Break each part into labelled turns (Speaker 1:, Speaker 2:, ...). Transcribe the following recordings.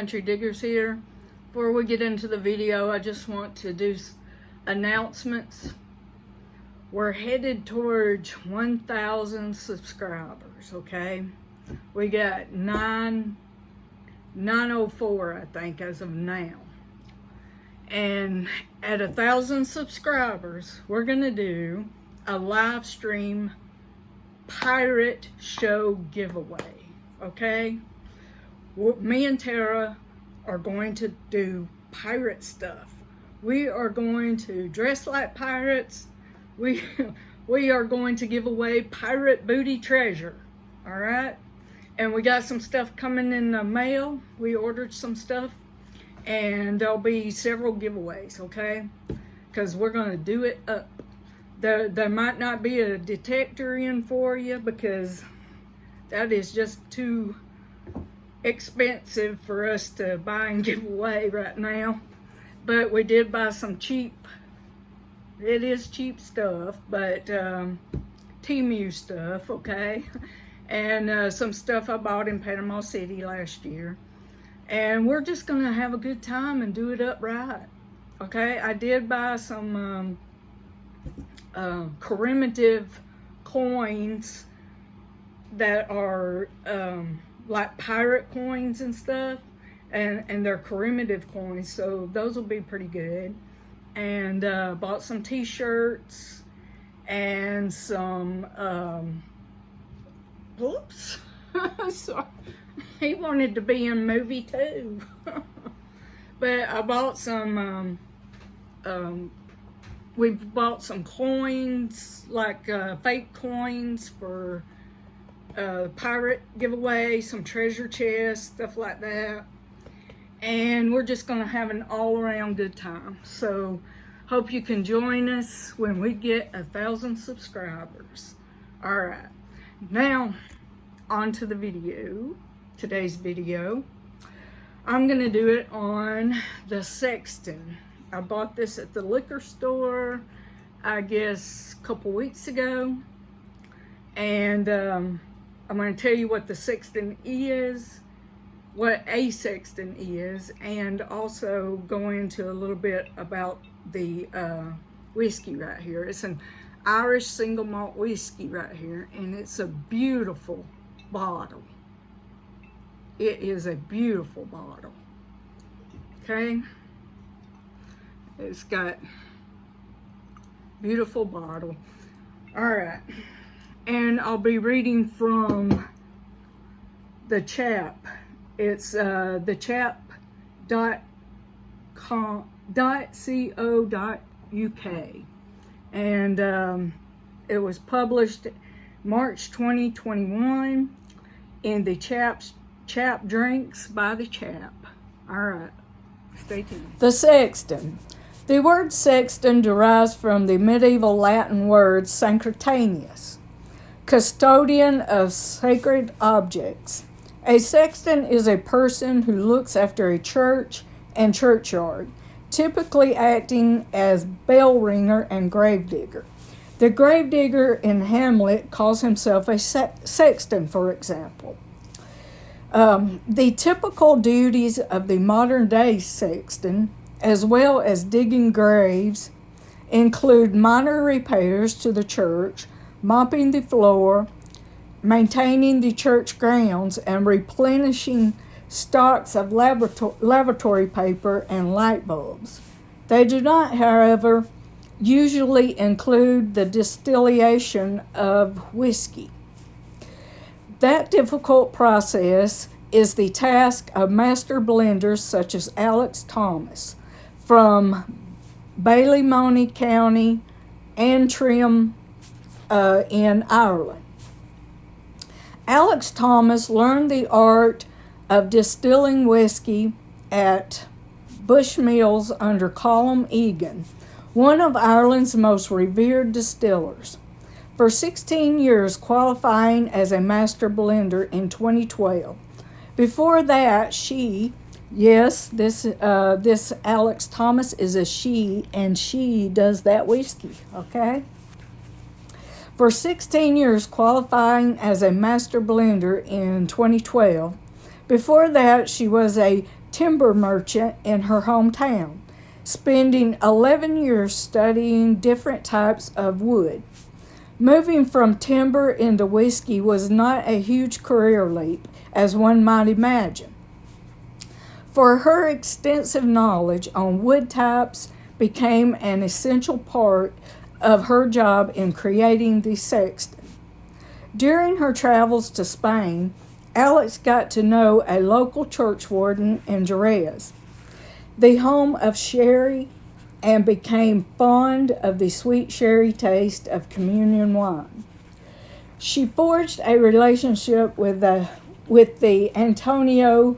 Speaker 1: Country Diggers here. Before we get into the video, I just want to do announcements. We're headed towards 1,000 subscribers, okay? We got 904, I think, as of now. And at 1,000 subscribers, we're gonna do a live stream pirate show giveaway, okay? Me and Tara are going to do pirate stuff. We are going to dress like pirates. We are going to give away pirate booty treasure, all right? And we got some stuff coming in the mail. We ordered some stuff, and there'll be several giveaways, okay? Because we're going to do it up. There might not be a detector in for you because that is just too expensive for us to buy and give away right now. But we did buy some cheap, it is cheap stuff, but Temu stuff, okay? And some stuff I bought in Panama City last year. And we're just gonna have a good time and do it up right, okay? I did buy some commemorative coins that are like pirate coins and stuff, and they're commemorative coins, so those will be pretty good. And bought some t-shirts and some oops sorry, he wanted to be in a movie too. But I bought some we've bought some coins, like fake coins for pirate giveaway, some treasure chests, stuff like that. And we're just gonna have an all-around good time. So hope you can join us when we get 1,000 subscribers. All right, now on to the video. Today's video, I'm gonna do it on the Sexton. I bought this at the liquor store, I guess a couple weeks ago. And I'm going to tell you what the Sexton is, what a Sexton is, and also go into a little bit about the whiskey right here. It's an Irish single malt whiskey right here, and it's a beautiful bottle. It is a beautiful bottle, okay? It's got beautiful bottle. All right. And I'll be reading from the chap. It's thechap.co.uk. And it was published March 2021 in the Chap Drinks by the Chap. All right. Stay tuned. The Sexton. The word sexton derives from the medieval Latin word sanctimonious, custodian of sacred objects. A sexton is a person who looks after a church and churchyard, typically acting as bell ringer and gravedigger. The gravedigger in Hamlet calls himself a sexton, for example. The typical duties of the modern-day sexton, as well as digging graves, include minor repairs to the church, mopping the floor, maintaining the church grounds, and replenishing stocks of lavatory paper and light bulbs. They do not, however, usually include the distillation of whiskey. That difficult process is the task of master blenders such as Alex Thomas from Ballymoney County, Antrim, in Ireland. Alex Thomas learned the art of distilling whiskey at Bushmills under Colm Egan, one of Ireland's most revered distillers. For 16 years, qualifying as a master blender in 2012. Before that, this Alex Thomas is a she, and she does that whiskey, okay? For 16 years, qualifying as a master blender in 2012. Before that, she was a timber merchant in her hometown, spending 11 years studying different types of wood. Moving from timber into whiskey was not a huge career leap, as one might imagine. For her extensive knowledge on wood types became an essential part of her job in creating the Sexton. During her travels to Spain, Alex got to know a local church warden in Jerez, the home of sherry, and became fond of the sweet sherry taste of communion wine. She forged a relationship with the Antonio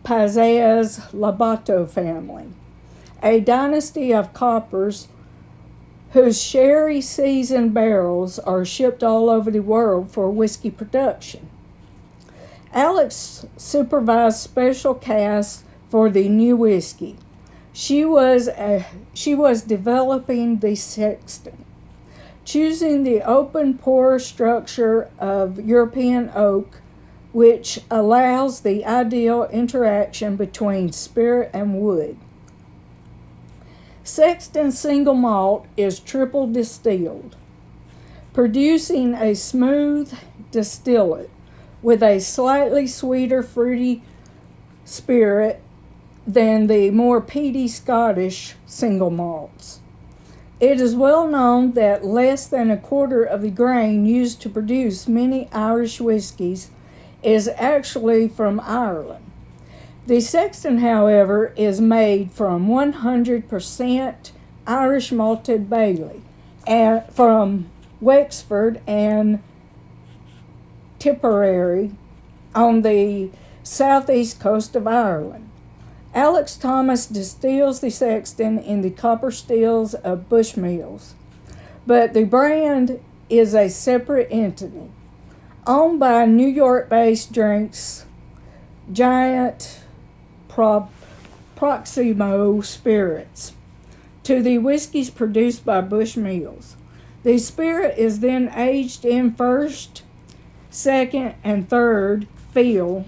Speaker 1: Pazias Labato family, a dynasty of coppers whose sherry seasoned barrels are shipped all over the world for whiskey production. Alex supervised special casks for the new whiskey. She was developing the Sexton, choosing the open pore structure of European oak, which allows the ideal interaction between spirit and wood. Sexton single malt is triple distilled, producing a smooth distillate with a slightly sweeter fruity spirit than the more peaty Scottish single malts. It is well known that less than a quarter of the grain used to produce many Irish whiskies is actually from Ireland. The Sexton, however, is made from 100% Irish malted barley from Wexford and Tipperary on the southeast coast of Ireland. Alex Thomas distills the Sexton in the copper stills of Bushmills, but the brand is a separate entity, owned by New York-based drinks giant Proximo Spirits, to the whiskeys produced by Bushmills. The spirit is then aged in first, second, and third fill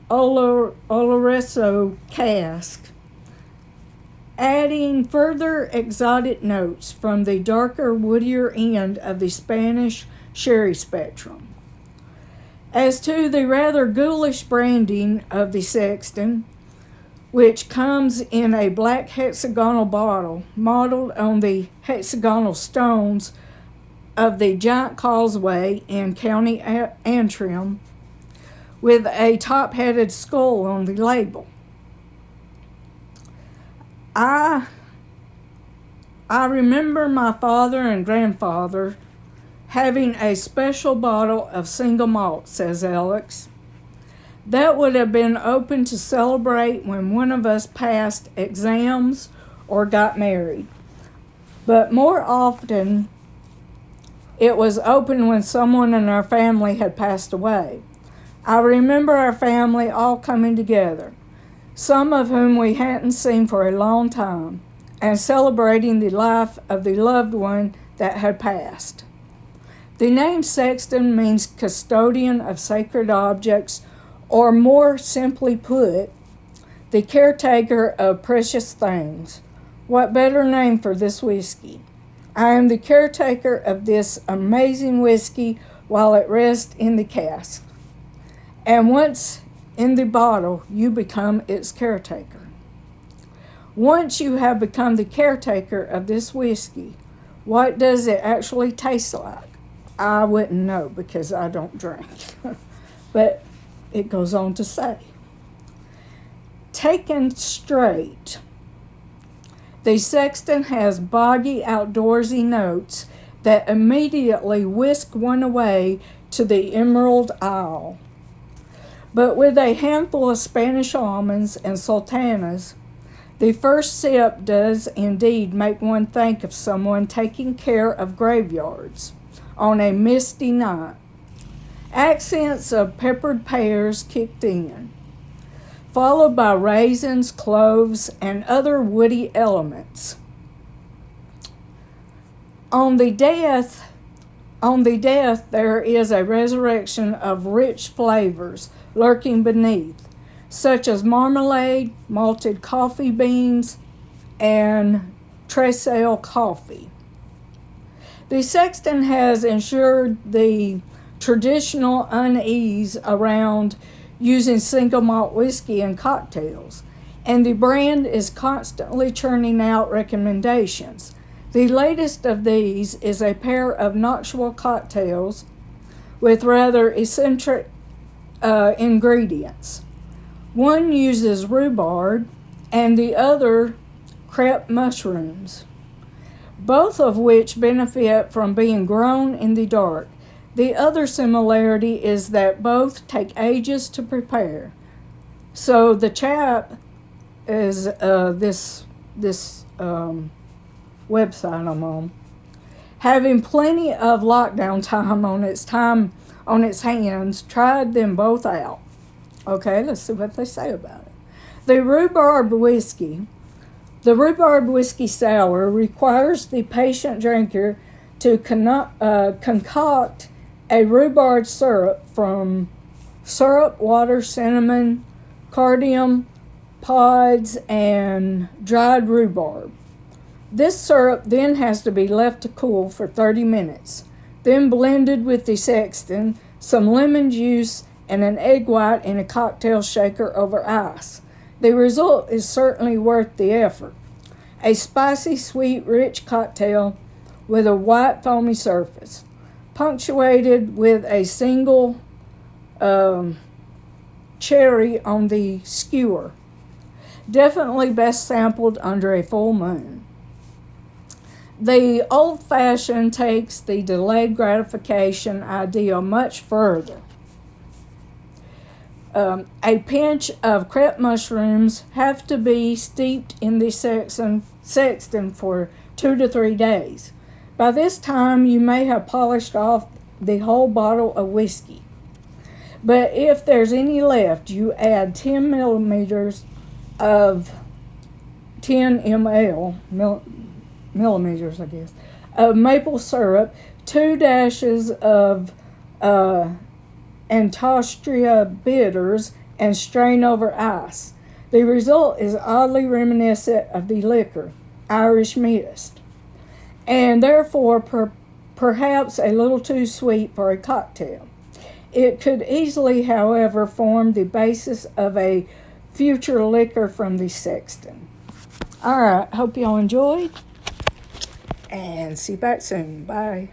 Speaker 1: Oloroso cask, adding further exotic notes from the darker, woodier end of the Spanish sherry spectrum. As to the rather ghoulish branding of the Sexton, which comes in a black hexagonal bottle modeled on the hexagonal stones of the giant causeway in County Antrim, with a top-headed skull on the label. I remember my father and grandfather having a special bottle of single malt, says Alex. That would have been open to celebrate when one of us passed exams or got married. But more often, it was open when someone in our family had passed away. I remember our family all coming together, some of whom we hadn't seen for a long time, and celebrating the life of the loved one that had passed. The name Sexton means custodian of sacred objects, or more simply put, the caretaker of precious things. What better name for this whiskey? I am the caretaker of this amazing whiskey while it rests in the cask. And once in the bottle, you become its caretaker. Once you have become the caretaker of this whiskey, what does it actually taste like? I wouldn't know because I don't drink. But it goes on to say, taken straight, the Sexton has boggy, outdoorsy notes that immediately whisk one away to the Emerald Isle. But with a handful of Spanish almonds and sultanas, the first sip does indeed make one think of someone taking care of graveyards on a misty night. Accents of peppered pears kicked in, followed by raisins, cloves, and other woody elements. On the death, there is a resurrection of rich flavors lurking beneath, such as marmalade, malted coffee beans, and Trestle coffee. The Sexton has ensured the traditional unease around using single malt whiskey in cocktails, and the brand is constantly churning out recommendations. The latest of these is a pair of nocturnal cocktails with rather eccentric ingredients. One uses rhubarb and the other crepe mushrooms, both of which benefit from being grown in the dark. The other similarity is that both take ages to prepare. So the chap is this website I'm on, having plenty of lockdown time on its hands, tried them both out. Okay, let's see what they say about it. The rhubarb whiskey sour requires the patient drinker to concoct a rhubarb syrup from syrup, water, cinnamon, cardamom pods, and dried rhubarb. This syrup then has to be left to cool for 30 minutes, then blended with the Sexton, some lemon juice, and an egg white in a cocktail shaker over ice. The result is certainly worth the effort. A spicy, sweet, rich cocktail with a white, foamy surface, punctuated with a single cherry on the skewer. Definitely best sampled under a full moon. The old-fashioned takes the delayed gratification ideal much further. A pinch of crepe mushrooms have to be steeped in the Sexton for 2 to 3 days. By this time, you may have polished off the whole bottle of whiskey. But if there's any left, you add 10 millimeters of 10 millimeters, I guess, of maple syrup, 2 dashes of Angostura bitters, and strain over ice. The result is oddly reminiscent of the liquor, Irish mist, and therefore perhaps a little too sweet for a cocktail. It could easily, however, form the basis of a future liquor from the Sexton. All right, hope y'all enjoyed, and see you back soon. Bye.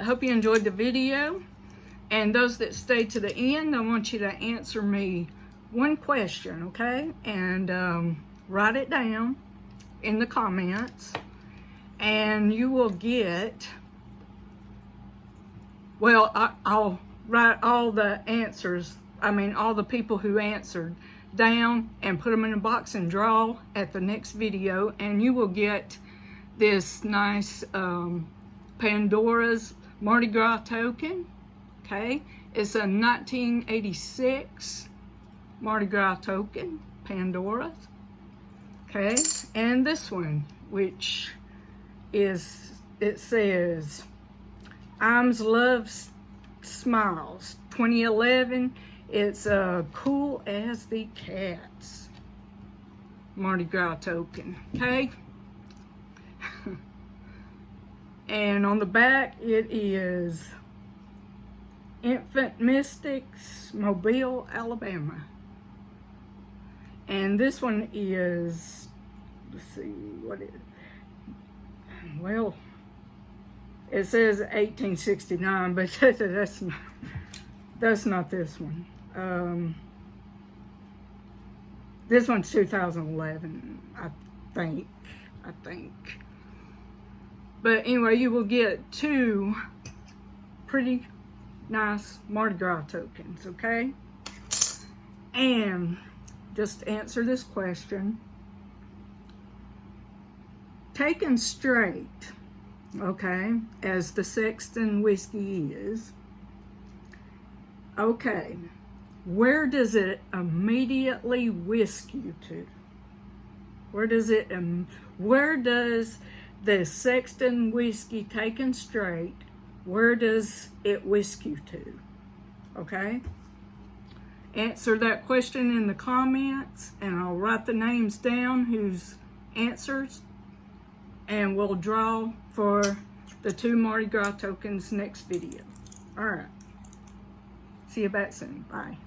Speaker 1: Hope you enjoyed the video, and those that stayed to the end, I want you to answer me one question, okay? And write it down in the comments, and you will get, well, I'll write all the answers, all the people who answered down and put them in a box and draw at the next video, and you will get this nice Pandora's Mardi Gras token. Okay, it's a 1986 Mardi Gras token, Pandora's. Okay, and this one, which is, it says, Iams Loves Smiles 2011. It's Cool as the Cats Mardi Gras token. Okay. And on the back it is Infant Mystics, Mobile, Alabama. And this one is, let's see, what is, well, it says 1869, but that's not this one. This one's 2011, I think. But anyway, you will get 2 pretty nice Mardi Gras tokens, okay? And just to answer this question, taken straight, okay, as the Sexton whiskey is, okay, where does it immediately whisk you to? Where does the Sexton whiskey taken straight, where does it whisk you to? Okay? Answer that question in the comments, and I'll write the names down whose answers, and we'll draw for the 2 Mardi Gras tokens next video. All right. See you back soon. Bye.